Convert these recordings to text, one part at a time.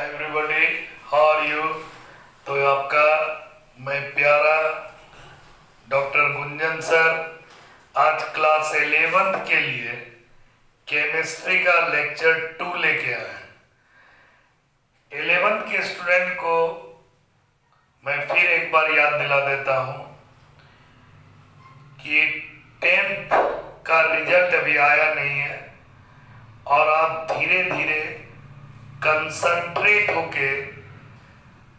Hi everybody, how are you. तो आपका मैं प्यारा डॉक्टर गुंजन सर आज क्लास 11 के लिए केमिस्ट्री का लेक्चर 2 लेके आए हैं। 11 के स्टूडेंट को मैं फिर एक बार याद दिला देता हूँ कि 10th का रिजल्ट अभी आया नहीं है और आप धीरे धीरे कंसंट्रेट होके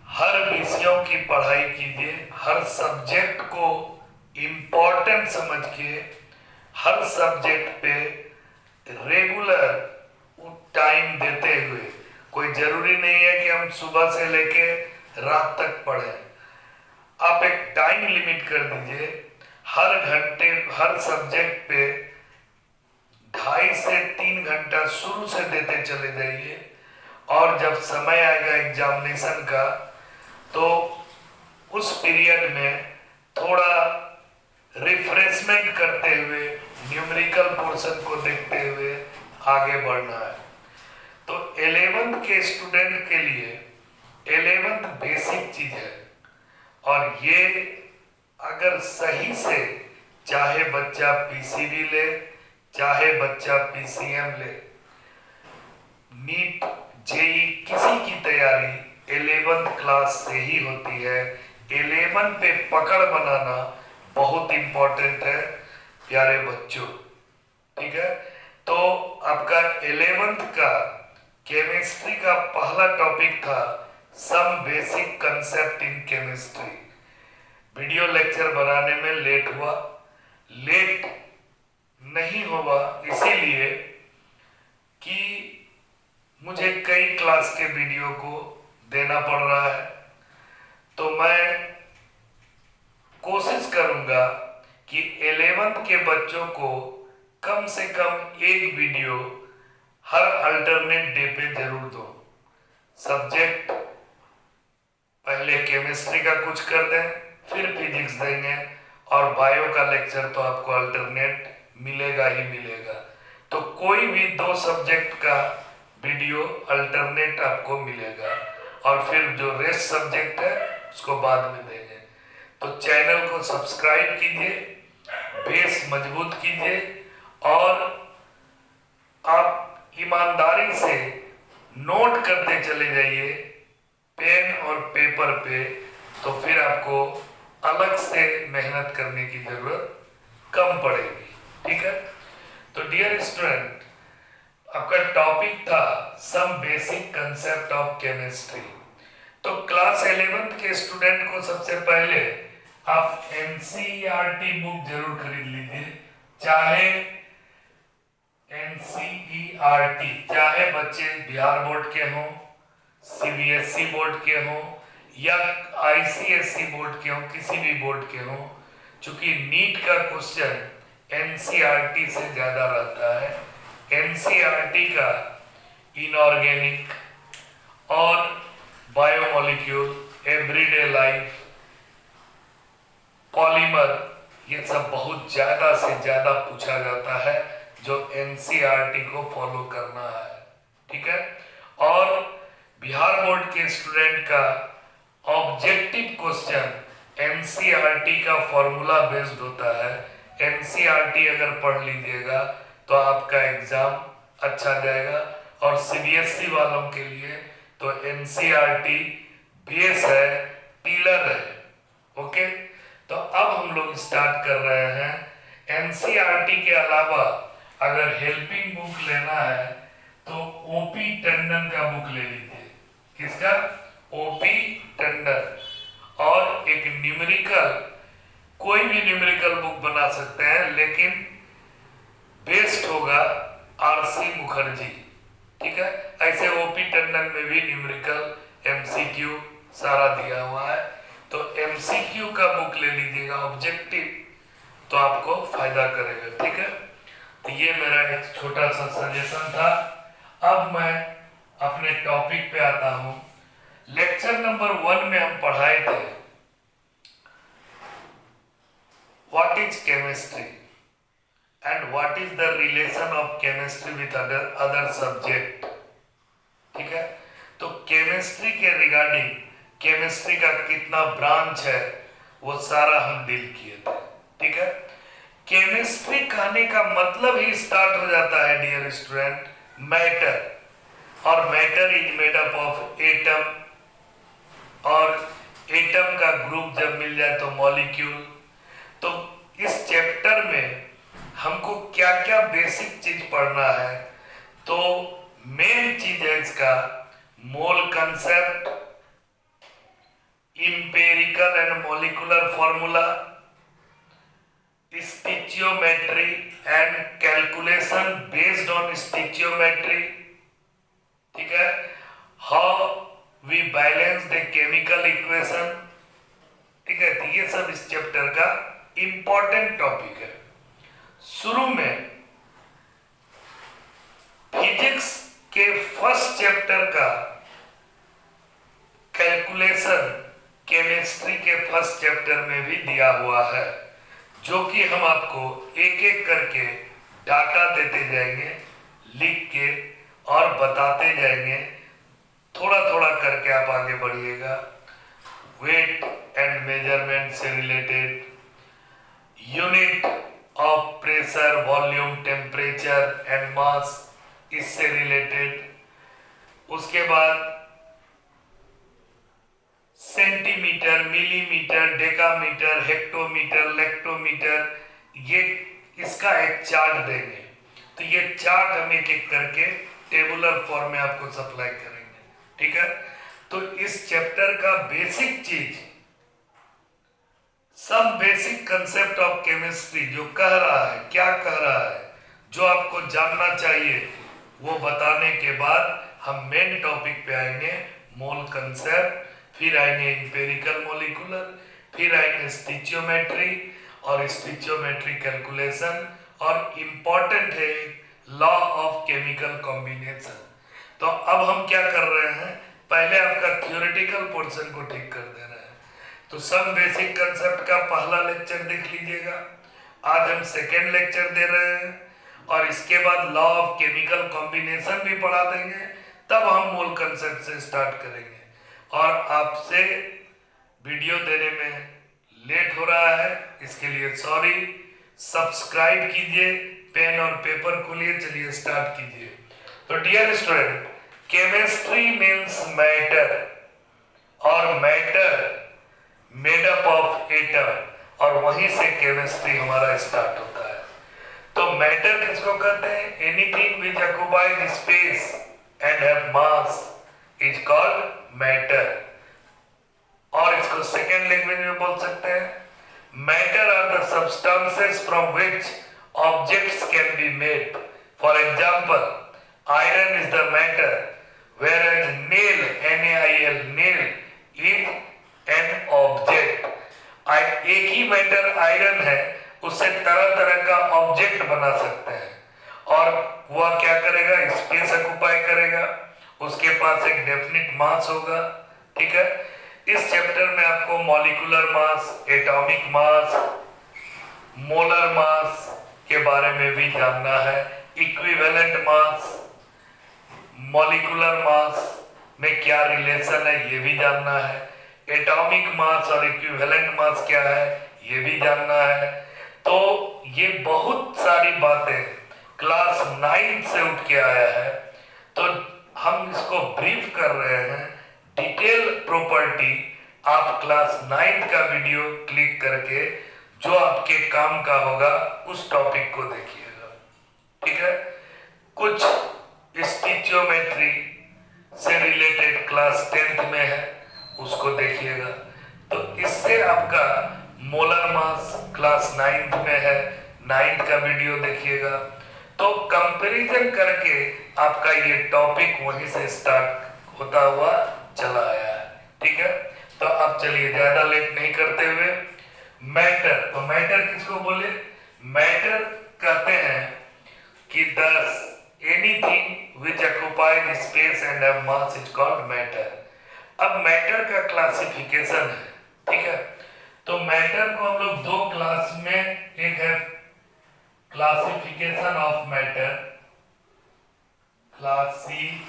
हर विषयों की पढ़ाई कीजिए। हर सब्जेक्ट को इम्पोर्टेंट समझ के हर सब्जेक्ट पे रेगुलर टाइम देते हुए, कोई जरूरी नहीं है कि हम सुबह से लेके रात तक पढ़ें। आप एक टाइम लिमिट कर दीजिए। हर घंटे हर सब्जेक्ट पे 2.5 से 3 घंटा शुरू से देते चले जाइए और जब समय आएगा एग्जामिनेशन का तो उस पीरियड में थोड़ा रिफ्रेशमेंट करते हुए न्यूमेरिकल पोर्शन को देखते हुए आगे बढ़ना है। तो 11th के स्टूडेंट के लिए 11th बेसिक चीज है और ये अगर सही से, चाहे बच्चा पीसीबी ले चाहे बच्चा पीसीएम ले, नीट जेई किसी की तैयारी 11th क्लास से ही होती है। 11 पे पकड़ बनाना बहुत इंपॉर्टेंट है प्यारे बच्चों, ठीक है। तो आपका 11th का केमिस्ट्री का पहला टॉपिक था some basic concept in chemistry. Video lecture बनाने में लेट नहीं होगा इसीलिए कि मुझे कई क्लास के वीडियो को देना पड़ रहा है। तो मैं कोशिश करूंगा कि 11th के बच्चों को कम से कम एक वीडियो हर अल्टरनेट डे पे जरूर दो। सब्जेक्ट पहले केमिस्ट्री का कुछ कर दें, फिर फिजिक्स देंगे और बायो का लेक्चर तो आपको अल्टरनेट मिलेगा ही मिलेगा। तो कोई भी 2 सब्जेक्ट का वीडियो अल्टरनेट आपको मिलेगा और फिर जो रेस्ट सब्जेक्ट है उसको बाद में देंगे। तो चैनल को सब्सक्राइब कीजिए, बेस मजबूत कीजिए और आप ईमानदारी से नोट करते चले जाइए पेन और पेपर पे। तो फिर आपको अलग से मेहनत करने की जरूरत कम पड़ेगी, ठीक है। तो डियर स्टूडेंट, आपका टॉपिक था some basic concept of chemistry. तो क्लास 11th के स्टूडेंट को सबसे पहले आप एनसीईआरटी बुक जरूर खरीद लीजिए। चाहे एनसीईआरटी, चाहे बच्चे बिहार बोर्ड के हों, सीबीएसई बोर्ड के हों या आईसीएसई बोर्ड के हों, किसी भी बोर्ड के हों, चूंकि नीट का क्वेश्चन एनसीईआरटी से ज्यादा रहता है। एनसीईआरटी का इनऑर्गेनिक और बायोमोलिक्यूल, एवरीडे लाइफ, पॉलीमर, ये सब बहुत ज्यादा से ज्यादा पूछा जाता है जो एनसीईआरटी को फॉलो करना है, ठीक है। और बिहार बोर्ड के स्टूडेंट का ऑब्जेक्टिव क्वेश्चन एनसीईआरटी का फॉर्मूला बेस्ड होता है। एनसीईआरटी अगर पढ़ लीजिएगा तो आपका एग्जाम अच्छा जाएगा। और सीबीएसई वालों के लिए तो एनसीईआरटी बेस है, पिलर है, ओके। तो अब हम लोग स्टार्ट कर रहे हैं। एनसीईआरटी के अलावा अगर हेल्पिंग बुक लेना है तो ओपी टंडन का बुक ले लीजिए। किसका? ओपी टंडन। और एक न्यूमेरिकल, कोई भी न्यूमेरिकल बुक बना सकते हैं लेकिन बेस्ट होगा आरसी मुखर्जी, ठीक है। ऐसे ओपी टंडन में भी न्यूमेरिकल एमसीक्यू सारा दिया हुआ है। तो एमसीक्यू का बुक ले लीजिएगा ऑब्जेक्टिव, तो आपको फायदा करेगा, ठीक है। तो ये मेरा एक छोटा सा सजेशन था। अब मैं अपने टॉपिक पे आता हूं। लेक्चर नंबर 1 में हम पढ़ाए थे what is chemistry and what is the relation of chemistry with other subject, ठीक है। तो केमिस्ट्री के रिगार्डिंग, केमिस्ट्री का कितना ब्रांच है, वो सारा हम डील किए थे। ठीक है, केमिस्ट्री कहने का मतलब ही स्टार्ट हो जाता है डियर स्टूडेंट, मैटर, और matter is made up of atom, और एटम का ग्रुप जब मिल जाए तो मॉलिक्यूल। तो इस चैप्टर में हमको क्या क्या बेसिक चीज पढ़ना है, तो मेन चीज है इसका mole concept, empirical and molecular formula, stoichiometry and calculation based on stoichiometry. ठीक है, how we balance the chemical equation. ठीक है, तो ये सब इस चैप्टर का इंपॉर्टेंट टॉपिक है। शुरू में फिजिक्स के फर्स्ट चैप्टर का कैलकुलेशन केमिस्ट्री के फर्स्ट चैप्टर में भी दिया हुआ है, जो कि हम आपको एक एक करके डाटा देते जाएंगे लिख के और बताते जाएंगे, थोड़ा थोड़ा करके आप आगे बढ़िएगा। वेट एंड मेजरमेंट से related, unit of pressure, volume, temperature and mass, इससे रिलेटेड। उसके बाद centimetre, millimetre, decametre, hectometre, lactometer, ये इसका एक चार्ट देंगे। तो ये चार्ट हम एक एक करके टेबुलर फॉर्म में आपको सप्लाई करेंगे। ठीक है, तो इस चैप्टर का बेसिक चीज, सब बेसिक कंसेप्ट ऑफ केमिस्ट्री जो कह रहा है, क्या कह रहा है, जो आपको जानना चाहिए, वो बताने के बाद हम मेन टॉपिक पे आएंगे, मोल कंसेप्ट, फिर आएंगे इंपेरिकल मॉलिक्यूलर, फिर आएंगे स्टिचियोमेट्री और स्टिचियोमेट्री कैलकुलेशन, और इम्पॉर्टेंट है लॉ ऑफ केमिकल कॉम्बिनेशन। तो अब हम क्या कर रहे हैं, पहले आपका थियोरेटिकल पोर्शन को ठीक कर दे रहे हैं। तो सब बेसिक कंसेप्ट का पहला लेक्चर देख लीजिएगा, आज हम सेकेंड लेक्चर दे रहे हैं, और इसके बाद लॉ ऑफ केमिकल कॉम्बिनेशन भी पढ़ा देंगे, तब हम मोल कंसेप्ट से स्टार्ट करेंगे। और आपसे वीडियो देने में लेट हो रहा है, इसके लिए सॉरी। सब्सक्राइब कीजिए, पेन और पेपर खोलिए, चलिए स्टार्ट कीजिए। तो dear student, chemistry means matter, और matter made up of atom, और वहीं से केमिस्ट्री हमारा स्टार्ट होता है। तो मैटर किसको कहते हैं? Anything which occupies space and have mass is called matter. और इसको सेकेंड लैंग्वेज में बोल सकते हैं, matter are the substances from which objects can be made. For example, iron is the matter, whereas nail, NaIL, nail is an object। एक ही matter iron है, उससे तरह तरह का ऑब्जेक्ट बना सकते हैं, और वह क्या करेगा? स्पेस ऑक्युपाई करेगा, उसके पास एक डेफिनिट मास होगा। ठीक है, इस चैप्टर में आपको molecular mass, atomic mass, molar mass के बारे में भी जानना है, इक्विवेलेंट मास, मॉलिक्यूलर मास में क्या रिलेशन है ये भी जानना है, एटॉमिक मास और इक्विवेलेंट मास क्या है ये भी जानना है। तो ये बहुत सारी बातें क्लास 9 से उठ के आया है, तो हम इसको ब्रीफ कर रहे हैं। डिटेल प्रॉपर्टी आप क्लास 9 का वीडियो क्लिक करके जो आपके काम का होगा उस टॉपिक को देखिएगा। ठीक है, कुछ स्टिचियोमेट्री से रिलेटेड क्लास 10th में है, उसको देखिएगा। तो इससे आपका मोलर मास क्लास 9th में है, 9th का वीडियो देखिएगा। तो कंपैरिजन करके आपका ये टॉपिक वहीं से स्टार्ट होता हुआ चला आया है। ठीक है, तो अब चलिए ज्यादा लेट नहीं करते हुए, मैटर। तो मैटर किसको बोले? मैटर कहते हैं कि दस anything which occupies space and have mass is called matter. अब मैटर का क्लासिफिकेशन है। ठीक है, तो मैटर को हम लोग दो क्लास में, एक है classification of matter, classification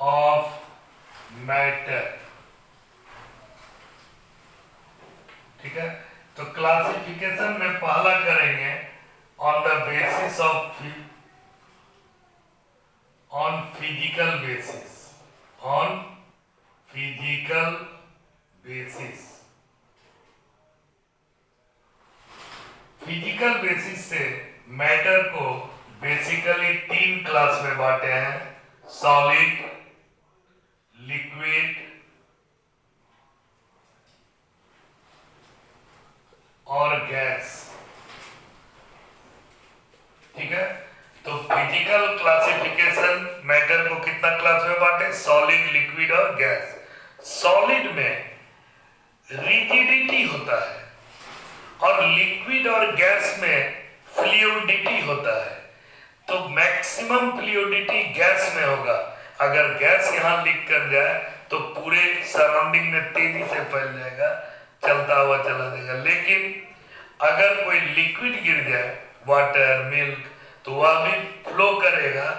of matter. ठीक है, तो क्लासिफिकेशन में पहला करेंगे on the basis of on physical basis, on physical basis. Physical basis से मैटर को बेसिकली 3 क्लास में बांटे हैं, सॉलिड, लिक्विड और गैस। ठीक है, तो फिजिकल क्लासिफिकेशन मैटर को कितना क्लास में बांटे, सॉलिड, लिक्विड और गैस। सॉलिड में रिजिडिटी होता है और लिक्विड और गैस में फ्लूइडिटी होता है। तो मैक्सिमम फ्लूइडिटी गैस में होगा। अगर गैस यहाँ लीक कर जाए तो पूरे सराउंडिंग में तेजी से फैल जाएगा, चलता हुआ चला जाएगा। लेकिन अगर कोई लिक्विड गिर जाए, वाटर, मिल्क, तो वह भी फ्लो करेगा,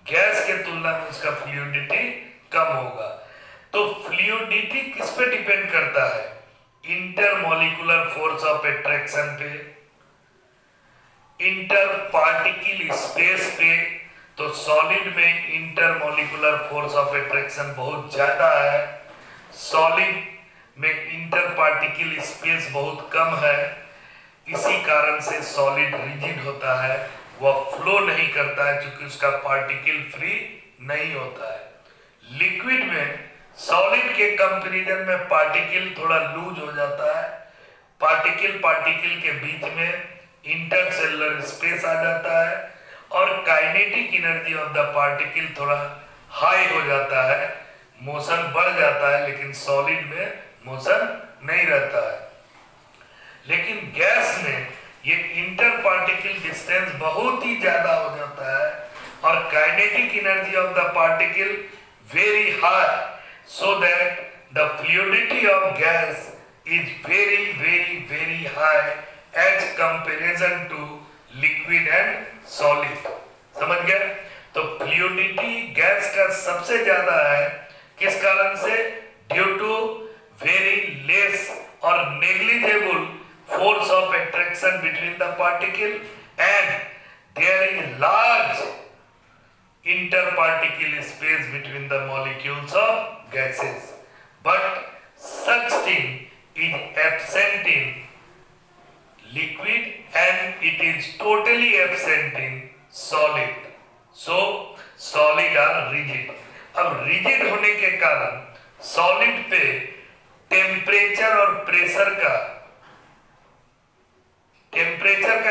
गैस के तुलना में उसका फ्लूइडिटी कम होगा। तो फ्लूइडिटी किस पे डिपेंड करता है, इंटरमॉलिक्यूलर फोर्स ऑफ अट्रैक्शन पे, इंटर पार्टिकल स्पेस पे। तो सॉलिड में इंटरमॉलिक्यूलर फोर्स ऑफ अट्रैक्शन बहुत ज्यादा है, सॉलिड में इंटर पार्टिकल स्पेस बहुत कम है। इसी कारण से सॉलिड रिजिड होता है, वह फ्लो नहीं करता है क्योंकि उसका पार्टिकल फ्री नहीं होता है। लिक्विड में सॉलिड के कंपैरिजन में पार्टिकल थोड़ा लूज हो जाता है, पार्टिकल के बीच में इंटरसेलुलर स्पेस आ जाता है और kinetic energy of the particle थोड़ा हाई हो जाता है, मोशन बढ़ जाता है, लेकिन सॉलिड में मोशन नहीं रहता है। लेकिन गैस में ये इंटर पार्टिकल डिस्टेंस बहुत ही ज्यादा हो जाता है और kinetic energy of the particle very high, so that the fluidity of gas is very high as comparison to liquid and solid। समझ गए? तो फ्लूइडिटी गैस का सबसे ज्यादा है, किस कारण से, ड्यू टू वेरी लेस और negligible force of attraction between the particle and there is large interparticle space between the molecules of gases, but such thing is absent in liquid and it is totally absent in solid, so solid are rigid। अब rigid होने के कारण solid पे temperature और pressure का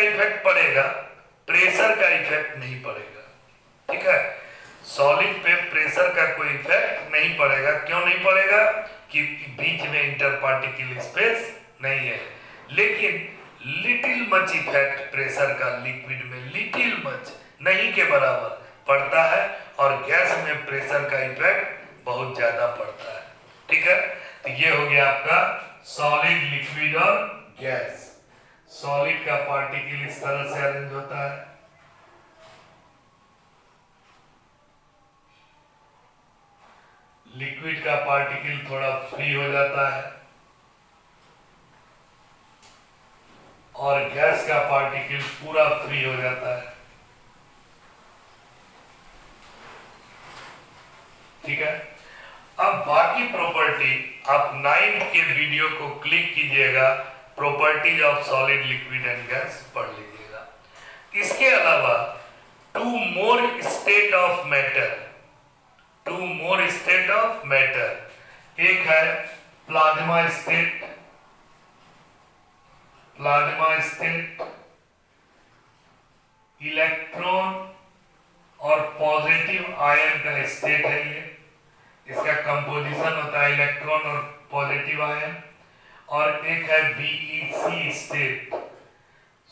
effect पड़ेगा, pressure का effect नहीं पड़ेगा। ठीक है, सॉलिड पे प्रेशर का कोई इफेक्ट नहीं पड़ेगा। क्यों नहीं पड़ेगा, कि बीच में इंटर पार्टिकल स्पेस नहीं है। लेकिन लिटिल मच इफेक्ट प्रेशर का लिक्विड में लिटिल मच, नहीं के बराबर पड़ता है और गैस में प्रेशर का इफेक्ट बहुत ज्यादा पड़ता है। ठीक है, तो ये हो गया आपका सॉलिड, लिक्विड और गैस। सॉलिड का पार्टिकल इस तरह से अरेंज होता है, लिक्विड का पार्टिकल थोड़ा फ्री हो जाता है और गैस का पार्टिकल पूरा फ्री हो जाता है। ठीक है, अब बाकी प्रॉपर्टी आप 9 के वीडियो को क्लिक कीजिएगा, properties of solid, liquid and gas पढ़ लीजिएगा। इसके अलावा 2 more state of matter, 2 more state of matter. एक है plasma state, plasma state electron और पॉजिटिव आयन का स्टेट है। ये इसका कंपोजिशन होता है इलेक्ट्रॉन और पॉजिटिव आयन। और एक है BEC state,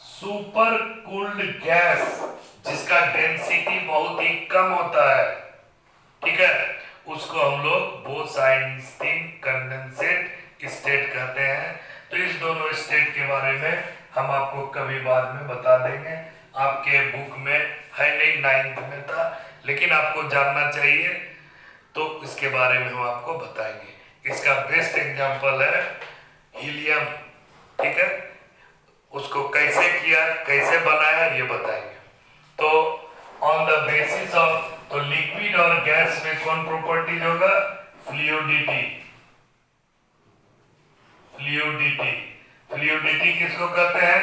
super cooled gas, जिसका डेंसिटी बहुत ही कम होता है। ठीक है, उसको हम लोग बोस-आइंस्टीन कंडेंसेट स्टेट कहते हैं। तो इस दोनों स्टेट के बारे में हम आपको कभी बाद में बता देंगे। आपके बुक में है नहीं, 9th में था, लेकिन आपको जानना चाहिए। तो इसके बारे में हम आपको बताएंगे। इसका बेस्ट एग्जांपल है हीलियम, ठीक है। उसको कैसे किया, कैसे बनाया, ये बताएंगे। तो ऑन द बेसिस ऑफ, तो लिक्विड और गैस में कौन प्रॉपर्टीज होगा, फ्लूइडिटी। फ्लूइडिटी, फ्लूइडिटी किसको कहते हैं,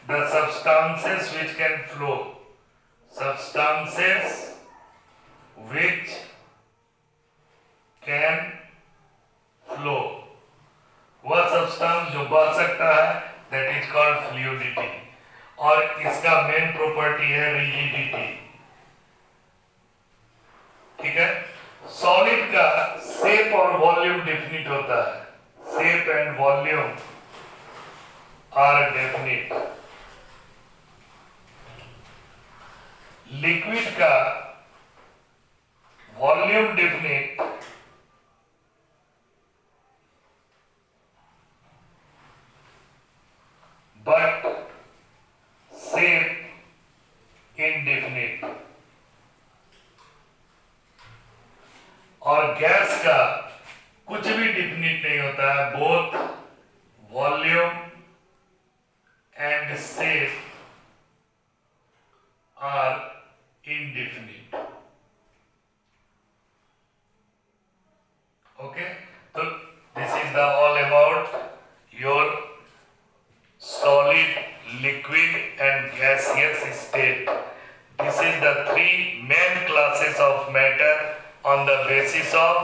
the substances which can flow, substances which can flow, वह सब्सटेंस जो बह सकता है, दैट इज कॉल्ड फ्लूइडिटी। और इसका मेन प्रॉपर्टी है रिजिडिटी, ठीक है। सॉलिड का शेप और वॉल्यूम डिफिनिट होता है, shape and volume are definite. Liquid का volume definite, but shape indefinite. और गैस का कुछ भी डिफिनिट नहीं होता है, both volume and shape are indefinite. Okay, तो this is the all about your solid, liquid and gaseous state. This is the three main classes of matter on the basis of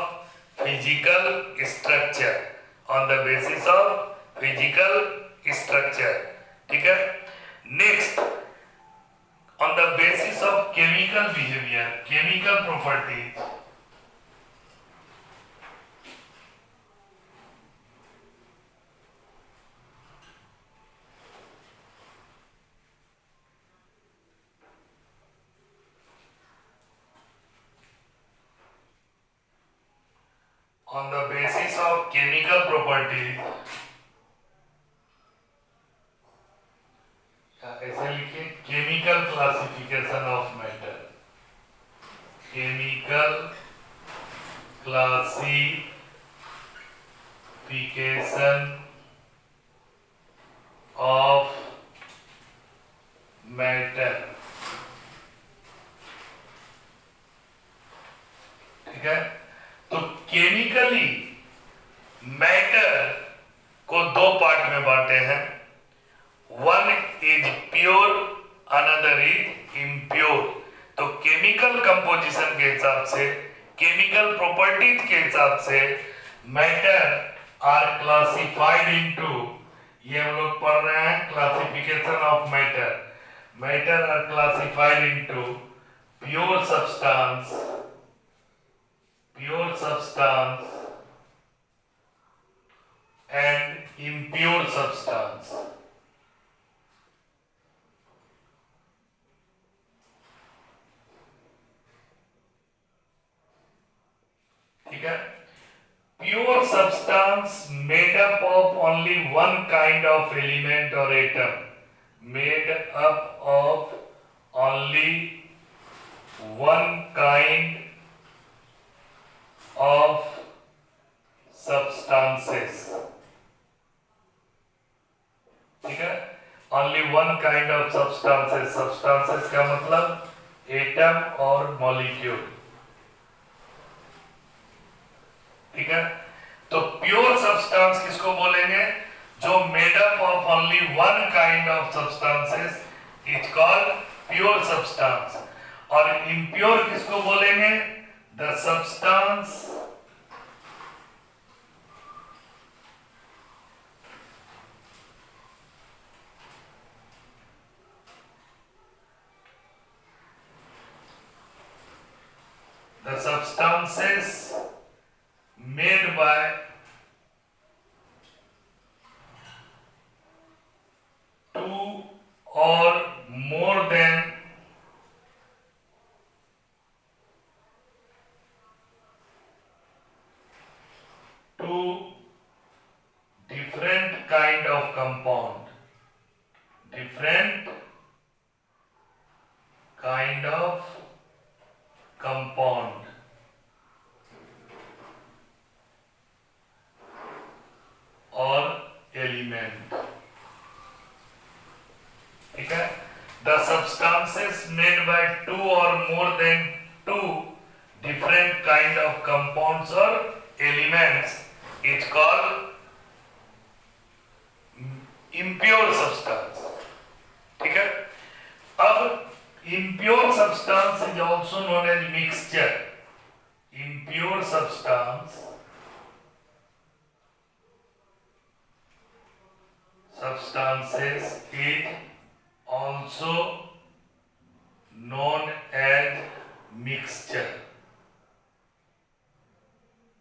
physical structure. On the basis of physical structure. ठीक है? Next, on the basis of chemical behavior, chemical properties. On the basis of chemical properties, ऐसे लिखिए, chemical classification of matter, chemical classification of matter, ठीक है। तो chemically matter को दो part में बांटे हैं, one is pure, another is impure. तो केमिकल कंपोजिशन के हिसाब से, केमिकल प्रॉपर्टीज के हिसाब से मैटर आर क्लासिफाइड इनटू, ये हम लोग पढ़ रहे हैं classification of matter. Matter are classified into pure substance, pure substance and impure substance। ठीक है। Pure substance made up of only one kind of element or atom, made up of only one kind of substances, ठीक है। only one kind of substances, substances का मतलब atom और molecule, ठीक है। तो प्योर सब्सटेंस किसको बोलेंगे, जो made up of only one kind of substances is called pure substance. और इम्प्योर किसको बोलेंगे, the substance the substances made by two or more than two different kind of compound, different kind of compound, by two or more than two different kind of compounds or elements is called impure substance. ठीक है? अब impure substance is also known as mixture. Impure substances is also known as mixture.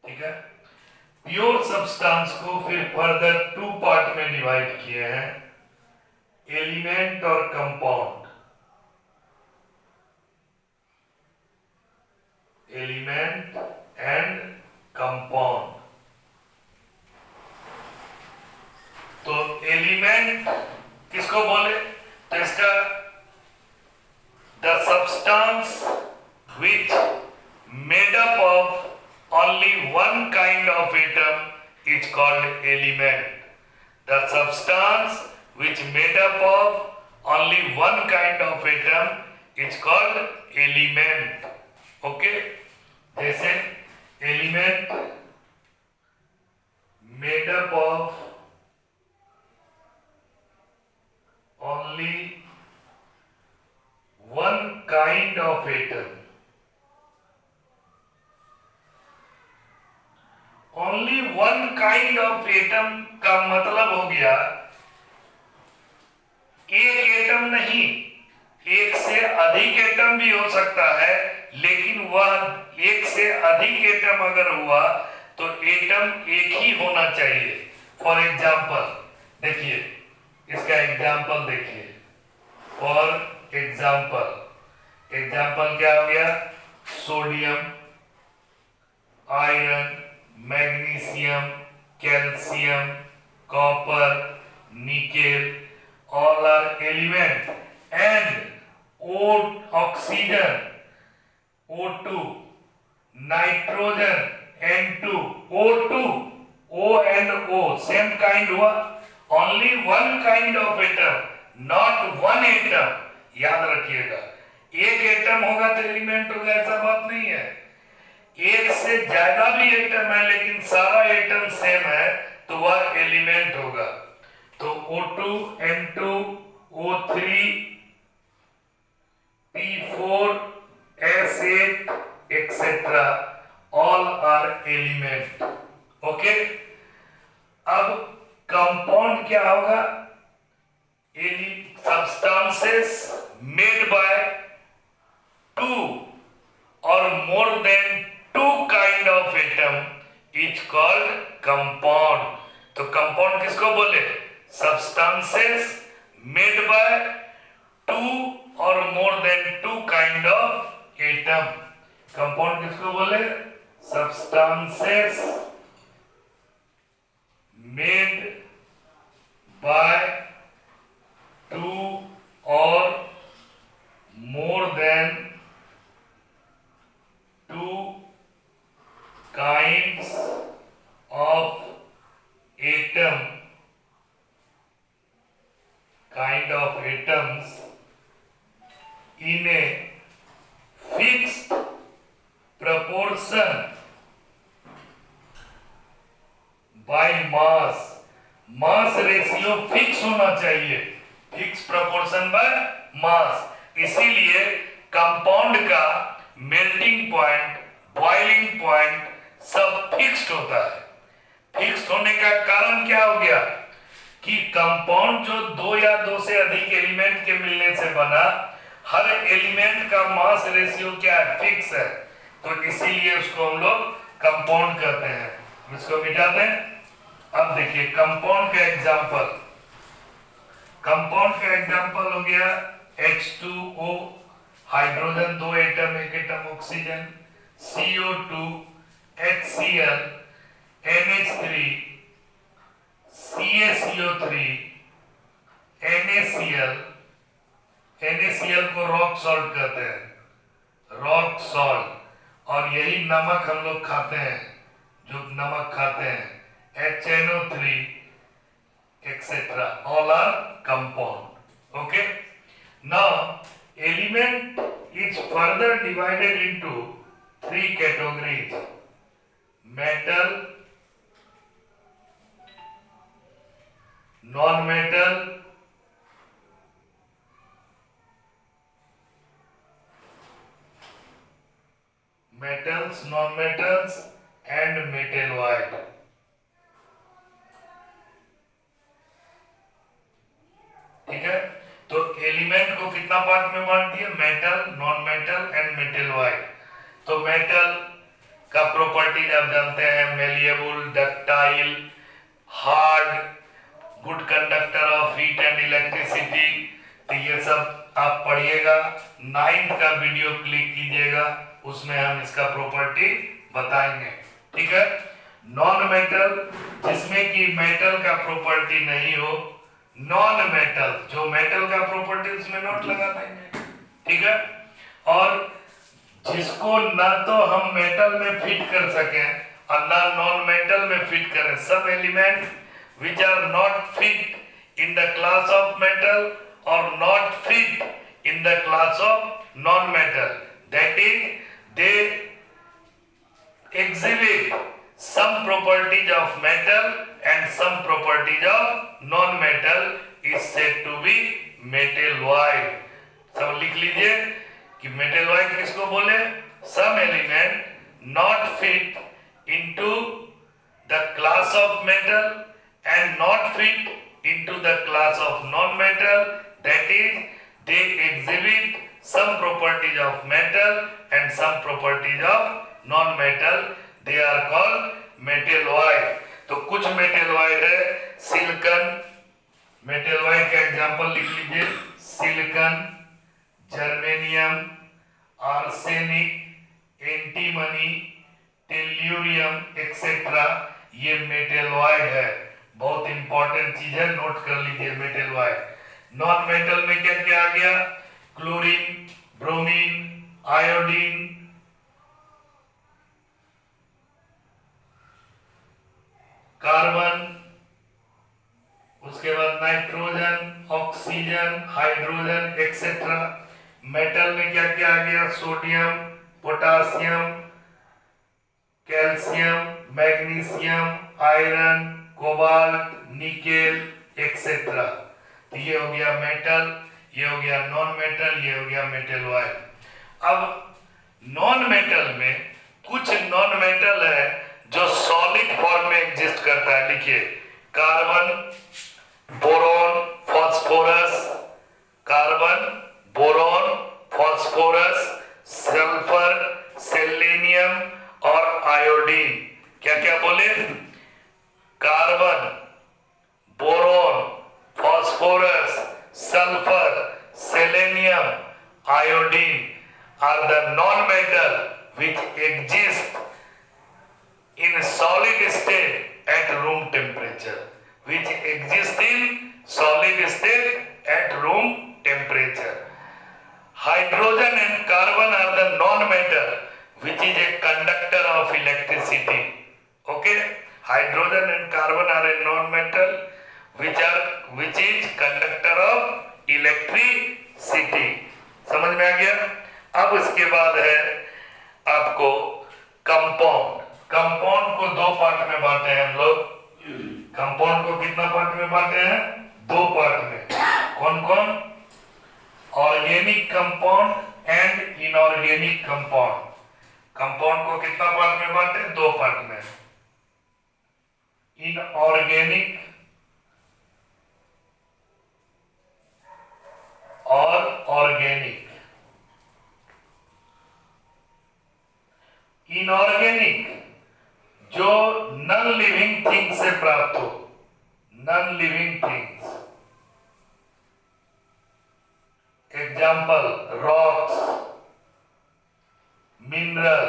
ठीक है? Pure substance को फिर further two part में divide किए हैं, एलिमेंट और कंपाउंड. Element and compound. तो एलिमेंट किसको बोले? तो इसका the substance which made up of only one kind of atom is called element. The substance which made up of only one kind of atom is called element. Okay? जैसे element made up of only one kind of atom. Only one kind of atom का मतलब हो गया एक atom नहीं, एक से अधिक एटम भी हो सकता है, लेकिन वह एक से अधिक एटम अगर हुआ तो एटम एक ही होना चाहिए. फॉर एग्जाम्पल देखिए, इसका एग्जाम्पल देखिए. फॉर एग्जाम्पल क्या हो गया? Sodium, iron, magnesium, calcium, copper, nickel, all are element. And oxygen, O2, nitrogen, N2, O2, O and O same kind हुआ. Only one kind of atom, not one atom. याद रखिएगा, एक atom होगा तो element होगा ऐसा बात नहीं है. एक से ज्यादा भी एटम है लेकिन सारा एटम सेम है तो वह एलिमेंट होगा. तो O2, N2, O3, P4, S8, etc. all are element. Okay? अब कंपाउंड क्या होगा? Substances made by two or more than two kind of atom is called compound. तो कंपाउंड किसको बोले? Substances made by two or more than two kind of atom. Compound किसको बोले? Substances made by two or more than two kinds of atoms in a fixed proportion by mass. Mass ratio fix होना चाहिए, fix proportion by mass. इसीलिए compound का melting point, boiling point सब fixed होता है. Fixed होने का कारण क्या हो गया कि कंपाउंड जो दो या दो से अधिक एलिमेंट के मिलने से बना, हर एलिमेंट का मास रेशियो क्या है? फिक्स है. तो इसीलिए उसको हम लोग कंपाउंड कहते हैं. इसको मिटा दें. अब देखिए कंपाउंड का एग्जांपल. कंपाउंड का एग्जांपल हो गया H2O, हाइड्रोजन दो एटम, एक atom oxygen, CO2, HCl, NH3, CaCO3, NaCl. NaCl को रॉक सॉल्ट कहते हैं, रॉक सॉल्ट. और यही नमक हम लोग खाते हैं, जो नमक खाते हैं, HNO3, etc. all are compound. Okay? Now element further divided into three categories: metal, non-metal, metals, non-metals and metalloid। ठीक है, तो एलिमेंट को कितना पार्ट में बांट दिया? Metal, non metal and metalloid. तो मेटल का प्रॉपर्टीज आप जानते हैं, malleable, ductile, hard, good conductor of heat and electricity. तो ये सब आप पढ़िएगा, 9th का वीडियो क्लिक कीजिएगा, उसमें हम इसका प्रॉपर्टी बताएंगे। ठीक है, नॉन मेटल जिसमें कि मेटल का प्रॉपर्टी नहीं हो, नॉन मेटल जो मेटल का प्रॉपर्टी उसमें नोट लगा देंगे। ठीक है, और जिसको ना तो हम मेटल में फिट कर सके और ना नॉन मेटल में फिट करें, सब element which are not fit in the class of metal or not fit in the class of non-metal, that is they exhibit some properties of metal and some properties of non-metal is said to be metalloid। सब लिख लीजिए कि metalloid किसको बोले? Some element not fit into the class of metal and not fit into the class of non-metal, that is they exhibit some properties of metal and some properties of non-metal, they are called metalloid। तो कुछ metalloid है, silicon, metalloid का example लिख लीजिए, silicon, germanium, arsenic, antimony, tellurium etcetera, ये metalloid है। बहुत important चीज है, नोट कर लीजिए मेटेलॉइड। नॉन मेटल में क्या क्या आ गया? क्लोरीन, ब्रोमीन, आयोडीन, कार्बन, उसके बाद nitrogen, oxygen, hydrogen etcetera. Metal में क्या क्या आ गया? Sodium, potassium, calcium, magnesium, iron, cobalt, nickel etcetera. तो ये हो गया मेटल, ये हो गया नॉन मेटल, ये हो गया मेटेलॉइड। अब नॉन मेटल में कुछ नॉन मेटल है जो सॉलिड फॉर्म में एग्जिस्ट करता है। लिखिए, carbon, boron, phosphorus, carbon, boron, phosphorus, sulphur, selenium और आयोडीन। क्या क्या बोले? Carbon, boron, phosphorus, sulphur, selenium, iodine are the non-metal which exist in solid state at room temperature, which exist in solid state at room temperature. Hydrogen and carbon are the non-metal which is a conductor of electricity. Okay, hydrogen and carbon are a non-metal which is conductor of electricity। समझ में आ गया? अब इसके बाद है आपको compound. Compound को दो पार्ट में बांटे हैं हम लोग। कंपाउंड को कितना पार्ट में बांटे हैं? दो पार्ट में। कौन कौन? Organic compound and inorganic compound. Compound को कितना पार्ट में बांटे? दो पार्ट में, इनऑर्गेनिक और ऑर्गेनिक। इनऑर्गेनिक जो नॉन लिविंग थिंग से प्राप्त हो, non living things, example rocks, mineral,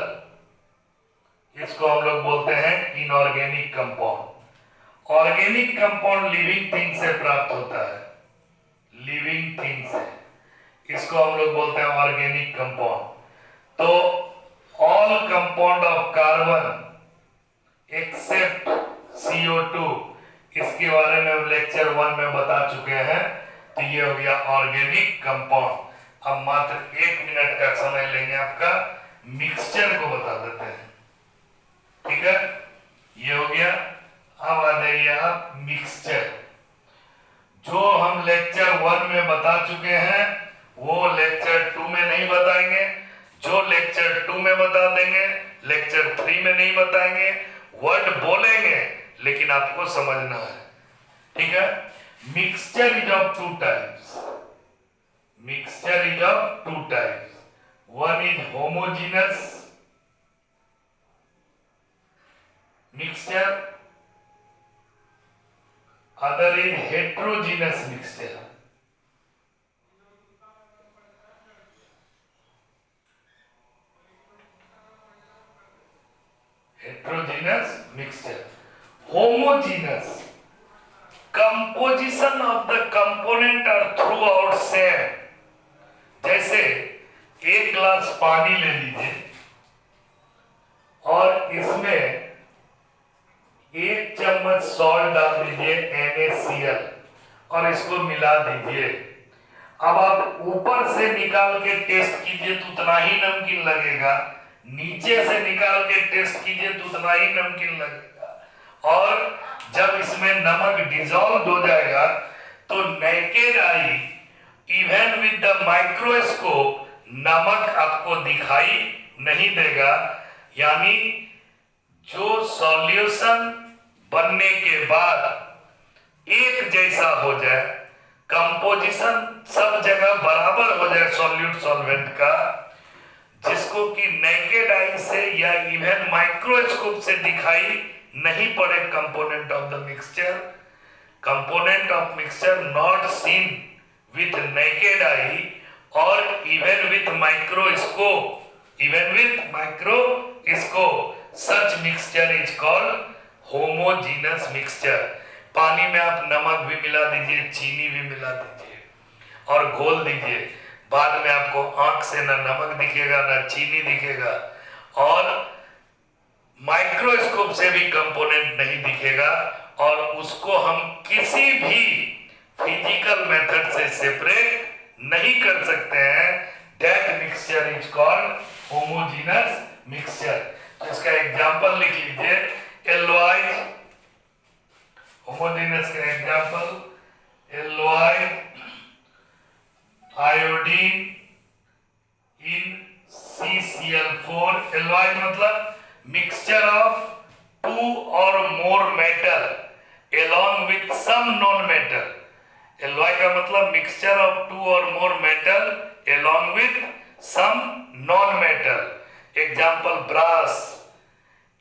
इसको हम लोग बोलते हैं inorganic compound. Organic compound living thing से प्राप्त होता है, लिविंग थिंग से, इसको हम लोग बोलते हैं ऑर्गेनिक कंपाउंड। तो all compound of carbon except CO2, इसके बारे में हम लेक्चर 1 में बता चुके हैं। तो ये हो गया ऑर्गेनिक कंपाउंड। अब मात्र 1 मिनट का समय लेंगे आपका, मिक्सचर को बता देते हैं। ठीक है, ये हो गया। अब आ जाइए आप मिक्सचर। जो हम लेक्चर 1 में बता चुके हैं वो लेक्चर 2 में नहीं बताएंगे, जो लेक्चर 2 में बता देंगे लेक्चर 3 में नहीं बताएंगे। वर्ड बोलेंगे लेकिन आपको समझना है। ठीक है, mixture is of 2 types. Mixture is of 2 types. One is homogeneous mixture, other is heterogeneous mixture. Heterogeneous mixture. Homogeneous, composition of the component are throughout same. जैसे एक ग्लास पानी ले लीजिए और इसमें 1 चम्मच सॉल्ट डाल दीजिए NaCl और इसको मिला दीजिए। अब आप ऊपर से निकाल के टेस्ट कीजिए तो उतना ही नमकीन लगेगा, नीचे से निकाल के टेस्ट कीजिए तो उतना ही नमकीन लगेगा। और जब इसमें नमक डिसॉल्व हो जाएगा तो naked I even with the microscope नमक आपको दिखाई नहीं देगा। यानी जो सॉल्यूशन बनने के बाद एक जैसा हो जाए, कंपोजिशन सब जगह बराबर हो जाए सॉल्यूट सॉल्वेंट का, जिसको कि नेकेड आई से या इवन माइक्रोस्कोप से दिखाई नहीं पड़े component of the mixture. Component of mixture not seen with naked eye और even with microscope, such mixture is called homogeneous mixture। पानी में आप नमक भी मिला दीजिए, चीनी भी मिला दीजिए और घोल दीजिए, बाद में आपको आंख से ना नमक दिखेगा ना चीनी दिखेगा और माइक्रोस्कोप से भी कंपोनेंट नहीं दिखेगा और उसको हम किसी भी फिजिकल मेथड से सेपरेट नहीं कर सकते हैं। That mixture is called homogenous mixture. तो इसका एग्जांपल लिख लीजिए, एल्लोइड, होमोजेनस का example alloyed iodine in CCl4। Alloyed मतलब mixture of 2 or more metal along with some non-metal। Alloy का मतलब mixture of 2 or more metal along with some non-metal। Example brass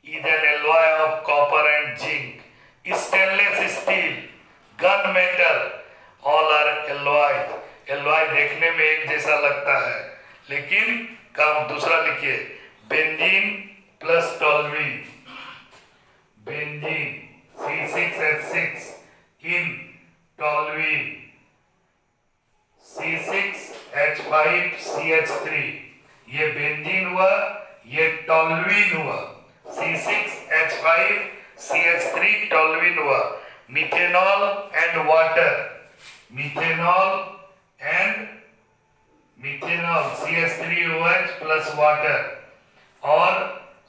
is an alloy of copper and zinc, stainless steel, gun metal, all are alloys। एल्लोय देखने में एक जैसा लगता है लेकिन काम दूसरा लिखिए, benzene plus toluene, benzene C6H6 इन टोल्यूइन C6H5CH3, ये बेंजीन हुआ, ये टोल्यूइन हुआ, C6H5CH3 टोल्यूइन हुआ। Methanol and water, methanol CH3OH plus water और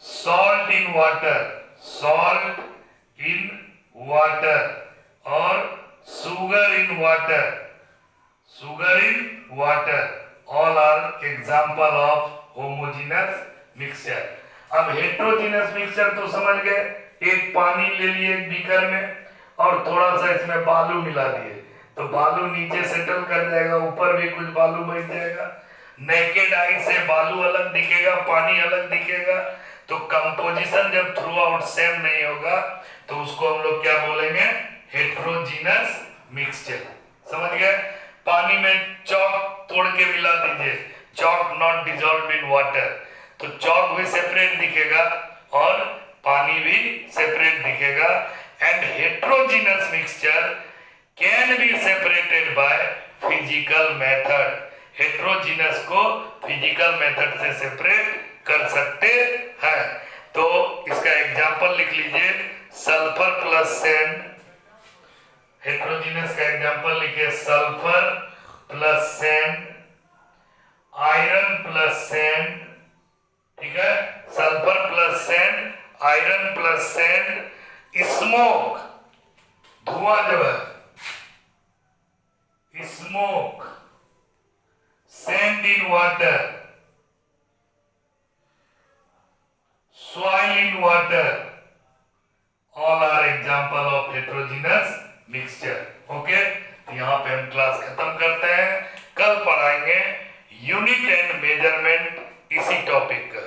salt in water, salt in water और sugar in water, sugar in water, all are example of homogeneous mixture। अब heterogeneous mixture तो समझ गए, एक पानी ले लिए एक बीकर में और थोड़ा सा इसमें बालू मिला दिए तो बालू नीचे सेटल कर जाएगा, ऊपर भी कुछ बालू बच जाएगा। नेकेड आई से बालू अलग दिखेगा, पानी अलग दिखेगा, तो कंपोजिशन जब थ्रू आउट सेम नहीं होगा तो उसको हम लोग क्या बोलेंगे, हेट्रोजीनस मिक्सचर। समझ गए? पानी में चॉक तोड़ के मिला दीजिए, chalk not dissolve in water, तो चॉक भी सेपरेट दिखेगा और पानी भी सेपरेट दिखेगा। And heterogeneous mixture can be separated by physical method. Heterogeneous को फिजिकल मेथड से सेपरेट कर सकते हैं। तो इसका एग्जांपल लिख लीजिए, सल्फर प्लस सैंड। हेट्रोजीनस का एग्जांपल लिखिए, sulphur plus sand iron plus sand, ठीक है, sulphur plus sand, iron plus sand, smoke, धुआं जो है, smoke, sand in water, soil in water, all are example of heterogeneous mixture. Okay, तो यहाँ पे हम क्लास खत्म करते हैं। कल पढ़ाएंगे यूनिट एंड मेजरमेंट इसी टॉपिक का।